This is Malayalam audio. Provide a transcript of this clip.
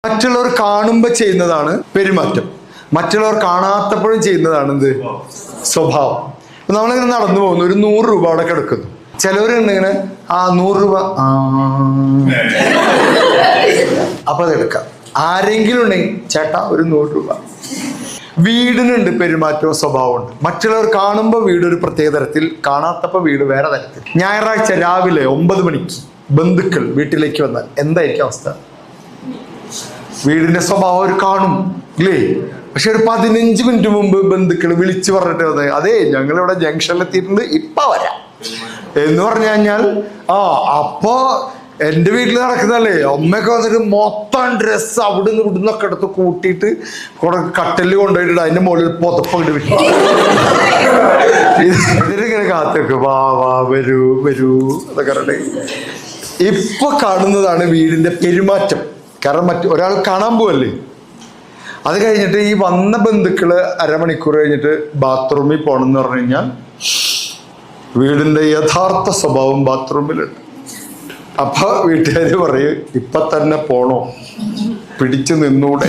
മറ്റുള്ളവർ കാണുമ്പോൾ ചെയ്യുന്നതാണ് പെരുമാറ്റം, മറ്റുള്ളവർ കാണാത്തപ്പോഴും ചെയ്യുന്നതാണ് എന്ത്? സ്വഭാവം. നമ്മളിങ്ങനെ നടന്നു പോകുന്നു, ഒരു 100 രൂപ അവിടെ കിടക്കുന്നു. ചിലവരുണ്ടിങ്ങനെ 100 രൂപ അപ്പൊ അതെടുക്കാം. ആരെങ്കിലും ഉണ്ടെങ്കിൽ ചേട്ടാ ഒരു 100 രൂപ. വീടിനുണ്ട് പെരുമാറ്റവും സ്വഭാവമുണ്ട്. മറ്റുള്ളവർ കാണുമ്പോൾ വീട് ഒരു പ്രത്യേക തരത്തിൽ, കാണാത്തപ്പോൾ വീട് വേറെ തരത്തിൽ. ഞായറാഴ്ച രാവിലെ 9 മണിക്ക് ബന്ധുക്കൾ വീട്ടിലേക്ക് വന്നാൽ എന്തായിരിക്കും അവസ്ഥ? വീടിന്റെ സ്വഭാവം അവർ കാണും ഇല്ലേ? പക്ഷെ ഒരു 15 മിനിറ്റ് മുമ്പ് ബന്ധുക്കൾ വിളിച്ചു പറഞ്ഞിട്ട് വന്നത്, അതെ ഞങ്ങളിവിടെ ജംഗ്ഷനിലെത്തിയിട്ടുണ്ട്, ഇപ്പൊ വരാം എന്ന് പറഞ്ഞു കഴിഞ്ഞാൽ അപ്പൊ എന്റെ വീട്ടിൽ നടക്കുന്നല്ലേ, അമ്മയൊക്കെ വന്നിട്ട് മൊത്തം ഡ്രസ്സ് അവിടുന്ന് ഇവിടുന്നൊക്കെ എടുത്ത് കൂട്ടിയിട്ട് കട്ടലിൽ കൊണ്ടുപോയിട്ട് അതിന്റെ മുകളിൽ പുതപ്പങ്ങോട്ട് വിട്ടു. ഇതിലിങ്ങനെ കാത്തൊക്കെ വാ വരൂ വരൂ എന്നൊക്കെ പറഞ്ഞിട്ട് ഇപ്പൊ കാണുന്നതാണ് വീടിന്റെ പെരുമാറ്റം. കാരണം ഒരാൾ കാണാൻ പോവല്ലേ, അത് കഴിഞ്ഞിട്ട് ഈ വന്ന ബന്ധുക്കള് അരമണിക്കൂർ കഴിഞ്ഞിട്ട് ബാത്റൂമിൽ പോകണമെന്ന് പറഞ്ഞു കഴിഞ്ഞാൽ വീടിന്റെ യഥാർത്ഥ സ്വഭാവം ബാത്റൂമിലുണ്ട്. അപ്പൊ വീട്ടുകാര് പറയും ഇപ്പൊ തന്നെ പോണോ, പിടിച്ചു നിന്നൂടെ?